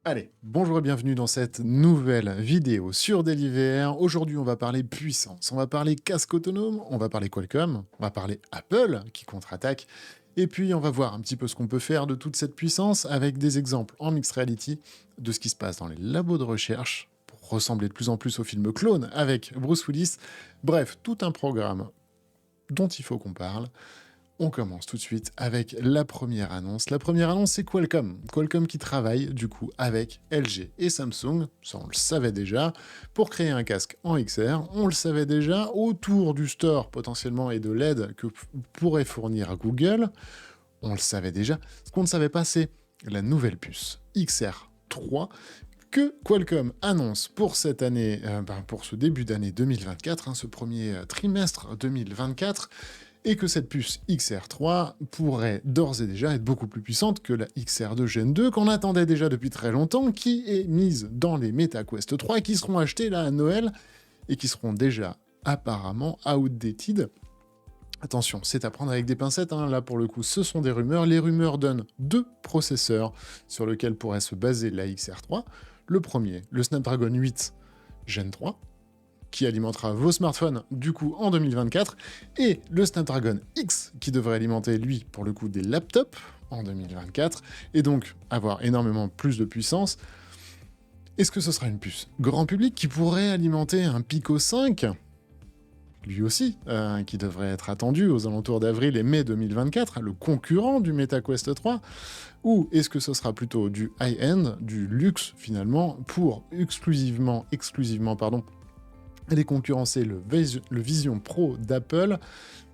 Allez, bonjour et bienvenue dans cette nouvelle vidéo sur Deliver. Aujourd'hui, on va parler puissance, on va parler casque autonome, on va parler Qualcomm, on va parler Apple qui contre-attaque, et puis on va voir un petit peu ce qu'on peut faire de toute cette puissance avec des exemples en mixed reality de ce qui se passe dans les labos de recherche pour ressembler de plus en plus au film Clone avec Bruce Willis. Bref, tout un programme dont il faut qu'on parle. On commence tout de suite avec la première annonce. La première annonce, c'est Qualcomm. Qualcomm qui travaille du coup avec LG et Samsung, ça on le savait déjà, pour créer un casque en XR. On le savait déjà, autour du store potentiellement et de l'aide que pourrait fournir Google. On le savait déjà. Ce qu'on ne savait pas, c'est la nouvelle puce XR3 que Qualcomm annonce pour cette année, pour ce début d'année 2024, ce premier trimestre 2024, et que cette puce XR3 pourrait d'ores et déjà être beaucoup plus puissante que la XR2 Gen 2 qu'on attendait déjà depuis très longtemps, qui est mise dans les MetaQuest 3 qui seront achetés là à Noël et qui seront déjà apparemment outdated. Attention, c'est à prendre avec des pincettes, là pour le coup ce sont des rumeurs. Les rumeurs donnent deux processeurs sur lesquels pourrait se baser la XR3. Le premier, le Snapdragon 8 Gen 3, qui alimentera vos smartphones du coup en 2024, et le Snapdragon X qui devrait alimenter lui pour le coup des laptops en 2024, et donc avoir énormément plus de puissance. Est-ce que ce sera une puce grand public qui pourrait alimenter un Pico 5 lui aussi, qui devrait être attendu aux alentours d'avril et mai 2024, le concurrent du MetaQuest 3, ou est-ce que ce sera plutôt du high-end, du luxe finalement, pour exclusivement, aller concurrencer le Vision Pro d'Apple?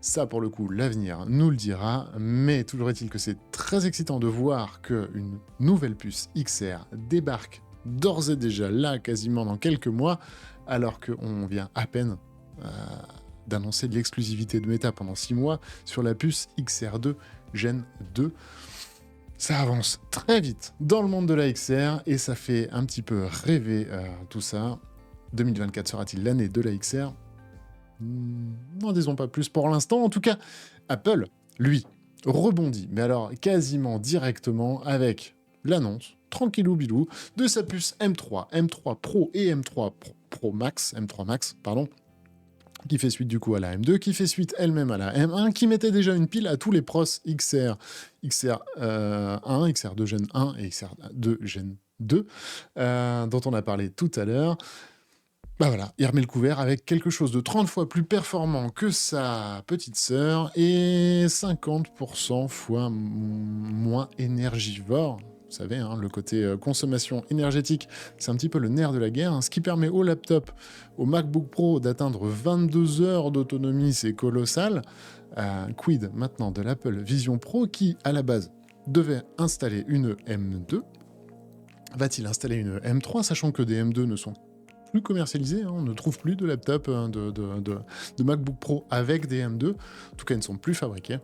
Ça, pour le coup, l'avenir nous le dira, mais toujours est-il que c'est très excitant de voir qu'une nouvelle puce XR débarque d'ores et déjà là, quasiment dans quelques mois, alors qu'on vient à peine d'annoncer de l'exclusivité de Meta pendant 6 mois sur la puce XR2 Gen 2. Ça avance très vite dans le monde de la XR et ça fait un petit peu rêver tout ça. 2024 sera-t-il l'année de la XR? N'en disons pas plus pour l'instant. En tout cas, Apple, lui, rebondit, mais alors quasiment directement avec l'annonce, tranquillou bilou, de sa puce M3, M3 Pro et M3 Pro Max, M3 Max, pardon, qui fait suite du coup à la M2, qui fait suite elle-même à la M1, qui mettait déjà une pile à tous les pros XR, XR1, XR2 Gen 1 et XR2 Gen 2, dont on a parlé tout à l'heure. Bah voilà, il remet le couvert avec quelque chose de 30 fois plus performant que sa petite sœur et 50% fois moins énergivore. Vous savez, le côté consommation énergétique, c'est un petit peu le nerf de la guerre, ce qui permet au laptop, au MacBook Pro d'atteindre 22 heures d'autonomie, c'est colossal. Quid maintenant de l'Apple Vision Pro qui, à la base, devait installer une M2. Va-t-il installer une M3, sachant que des M2 ne sont plus commercialisés, on ne trouve plus de laptop, de MacBook Pro avec des M2, en tout cas ils ne sont plus fabriqués.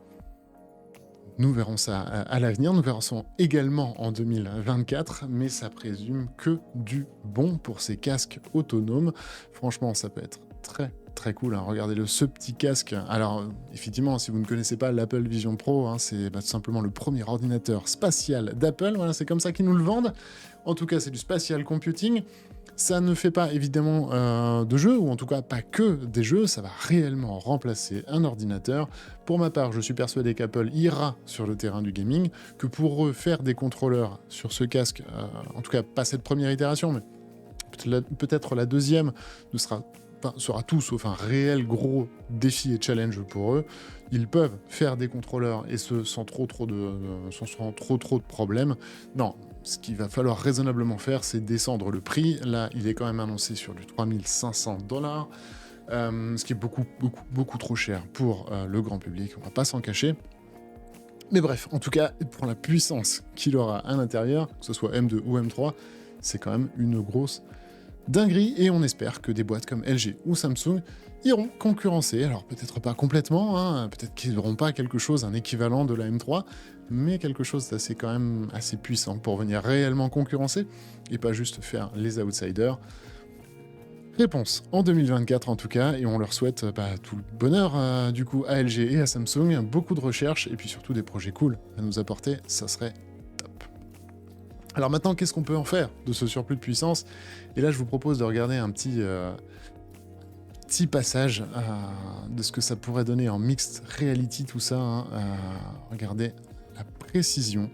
Nous verrons ça à l'avenir, nous verrons ça également en 2024, mais ça présume que du bon pour ces casques autonomes. Franchement, ça peut être très très cool, regardez-le, ce petit casque. Alors, effectivement, si vous ne connaissez pas l'Apple Vision Pro, c'est tout simplement le premier ordinateur spatial d'Apple, voilà, c'est comme ça qu'ils nous le vendent. En tout cas, c'est du spatial computing. Ça ne fait pas évidemment de jeux, ou en tout cas pas que des jeux, ça va réellement remplacer un ordinateur. Pour ma part, je suis persuadé qu'Apple ira sur le terrain du gaming, que pour eux, faire des contrôleurs sur ce casque, en tout cas pas cette première itération, mais peut-être la deuxième, sera tout sauf un réel gros défi et challenge pour eux. Ils peuvent faire des contrôleurs et ce sans trop de problèmes. Non, ce qu'il va falloir raisonnablement faire, c'est descendre le prix. Là, il est quand même annoncé sur du 3500$, ce qui est beaucoup trop cher pour le grand public, on va pas s'en cacher. Mais bref, en tout cas, pour la puissance qu'il aura à l'intérieur, que ce soit M2 ou M3, c'est quand même une grosse dinguerie, et on espère que des boîtes comme LG ou Samsung iront concurrencer, alors peut-être pas complètement, peut-être qu'ils n'auront pas quelque chose, un équivalent de la M3, mais quelque chose d'assez quand même assez puissant pour venir réellement concurrencer, et pas juste faire les outsiders. Réponse en 2024 en tout cas, et on leur souhaite tout le bonheur du coup à LG et à Samsung, beaucoup de recherches, et puis surtout des projets cool à nous apporter, ça serait top. Alors maintenant, qu'est-ce qu'on peut en faire de ce surplus de puissance? Et là, je vous propose de regarder un petit passage de ce que ça pourrait donner en mixed reality, tout ça, hein. Regardez la précision.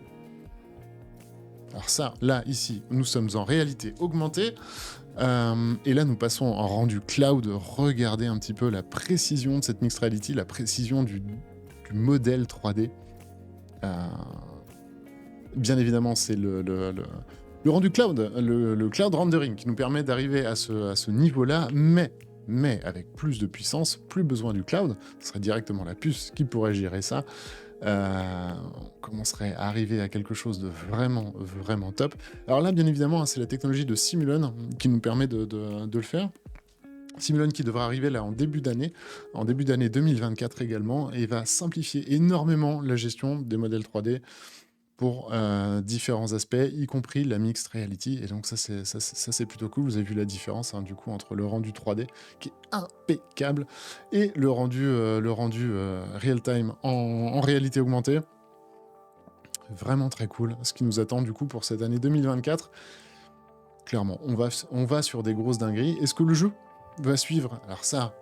Alors ça, là, ici, nous sommes en réalité augmentée. Et là, nous passons en rendu cloud. Regardez un petit peu la précision de cette mixed reality, la précision du modèle 3D. Bien évidemment, c'est le rendu cloud, le cloud rendering qui nous permet d'arriver à ce niveau-là, mais avec plus de puissance, plus besoin du cloud. Ce serait directement la puce qui pourrait gérer ça. On commencerait à arriver à quelque chose de vraiment, vraiment top. Alors là, bien évidemment, hein, c'est la technologie de Simulon qui nous permet de le faire. Simulon qui devra arriver là en début d'année 2024 également, et va simplifier énormément la gestion des modèles 3D pour différents aspects, y compris la mixed reality. Et donc ça c'est plutôt cool. Vous avez vu la différence, hein, du coup, entre le rendu 3D qui est impeccable et le rendu real time en réalité augmentée. Vraiment très cool ce qui nous attend du coup pour cette année 2024. Clairement, on va sur des grosses dingueries. Est-ce que le jeu va suivre? Alors ça,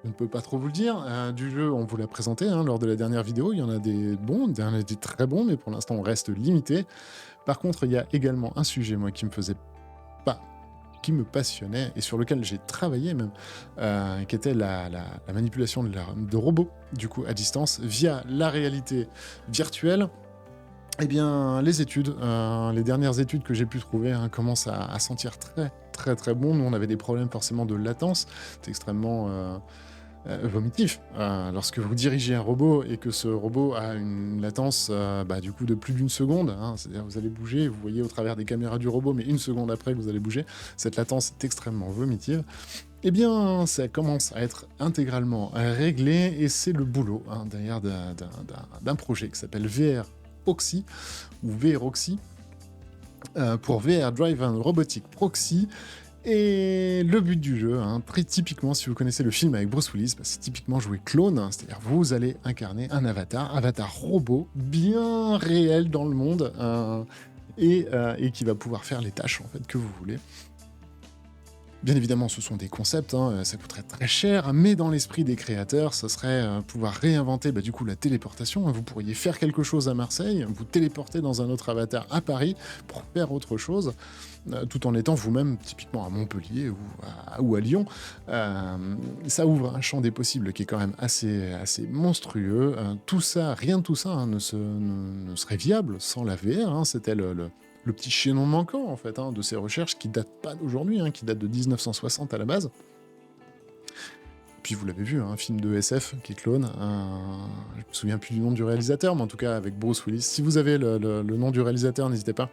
je ne peux pas trop vous le dire. Du jeu, on vous l'a présenté, hein, lors de la dernière vidéo. Il y en a des bons, il y en a des très bons, mais pour l'instant, on reste limité. Par contre, il y a également un sujet, moi, qui me passionnait, et sur lequel j'ai travaillé même, qui était la manipulation de robots, du coup, à distance, via la réalité virtuelle. Eh bien, les études, les dernières études que j'ai pu trouver, hein, commencent à sentir très, très, très bon. Nous, on avait des problèmes forcément de latence. C'est extrêmement vomitif. Lorsque vous dirigez un robot et que ce robot a une latence du coup de plus d'une seconde, hein, c'est-à-dire vous allez bouger, vous voyez au travers des caméras du robot, mais une seconde après que vous allez bouger, cette latence est extrêmement vomitive. Eh bien, ça commence à être intégralement réglé, et c'est le boulot, hein, derrière d'un projet qui s'appelle VR Oxy, ou VROxy, pour VR Driven Robotic Proxy. Et le but du jeu, hein, très typiquement, si vous connaissez le film avec Bruce Willis, c'est typiquement jouer clone, hein, c'est-à-dire vous allez incarner un avatar robot bien réel dans le monde, et qui va pouvoir faire les tâches en fait que vous voulez. Bien évidemment, ce sont des concepts, hein, ça coûterait très cher, mais dans l'esprit des créateurs, ce serait pouvoir réinventer du coup la téléportation. Vous pourriez faire quelque chose à Marseille, vous téléporter dans un autre avatar à Paris pour faire autre chose, tout en étant vous-même typiquement à Montpellier ou à Lyon. Ça ouvre un champ des possibles qui est quand même assez monstrueux. Tout ça, rien de tout ça, hein, ne serait viable sans la VR. Hein. C'était le petit chaînon manquant, en fait, hein, de ces recherches qui datent pas d'aujourd'hui, hein, qui datent de 1960 à la base. Puis vous l'avez vu, un film de SF qui est clone. Je me souviens plus du nom du réalisateur, mais en tout cas avec Bruce Willis. Si vous avez le nom du réalisateur, n'hésitez pas.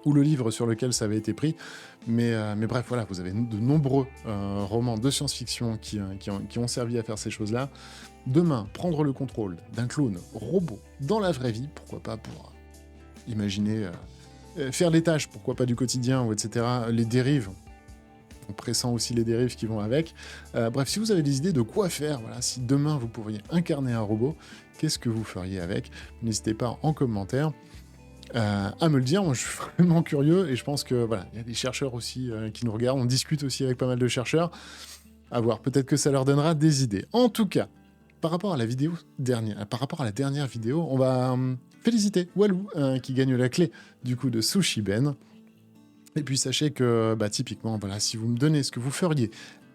Ou le livre sur lequel ça avait été pris. Mais bref, voilà, vous avez de nombreux romans de science-fiction qui ont servi à faire ces choses-là. Demain, prendre le contrôle d'un clone robot dans la vraie vie, pourquoi pas pour imaginer faire les tâches, pourquoi pas du quotidien, ou etc. Les dérives, en pressant aussi les dérives qui vont avec. Bref, si vous avez des idées de quoi faire, voilà, si demain vous pourriez incarner un robot, qu'est-ce que vous feriez avec? N'hésitez pas en commentaire à me le dire. Moi, je suis vraiment curieux, et je pense que voilà, il y a des chercheurs aussi qui nous regardent. On discute aussi avec pas mal de chercheurs. À voir, peut-être que ça leur donnera des idées. En tout cas, par rapport à la dernière vidéo, on va féliciter Walou qui gagne la clé du coup de Sushi Ben. Et puis sachez que typiquement, voilà, si vous me donnez ce que vous feriez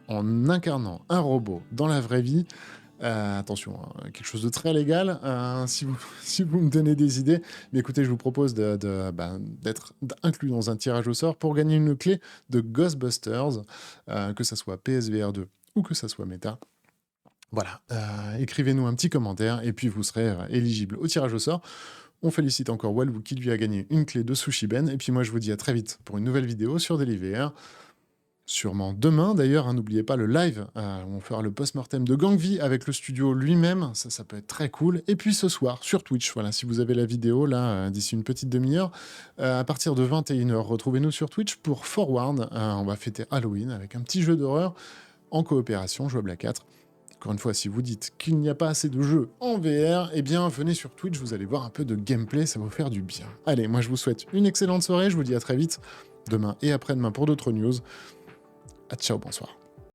en incarnant un robot dans la vraie vie, attention, hein, quelque chose de très légal, si vous me donnez des idées, mais écoutez, je vous propose d'être inclus dans un tirage au sort pour gagner une clé de Ghostbusters, que ça soit PSVR 2 ou que ça soit Meta. Voilà, écrivez-nous un petit commentaire et puis vous serez éligible au tirage au sort. On félicite encore Walou qui lui a gagné une clé de Sushi Ben, et puis moi je vous dis à très vite pour une nouvelle vidéo sur DailyVR. Sûrement demain d'ailleurs, hein, n'oubliez pas le live où on fera le post-mortem de Gangvi avec le studio lui-même, ça peut être très cool. Et puis ce soir sur Twitch, voilà, si vous avez la vidéo là d'ici une petite demi-heure, à partir de 21h, retrouvez-nous sur Twitch pour Forward. On va fêter Halloween avec un petit jeu d'horreur en coopération jouable à 4. Encore une fois, si vous dites qu'il n'y a pas assez de jeux en VR, eh bien, venez sur Twitch, vous allez voir un peu de gameplay, ça va vous faire du bien. Allez, moi je vous souhaite une excellente soirée, je vous dis à très vite, demain et après-demain pour d'autres news. À ciao, bonsoir.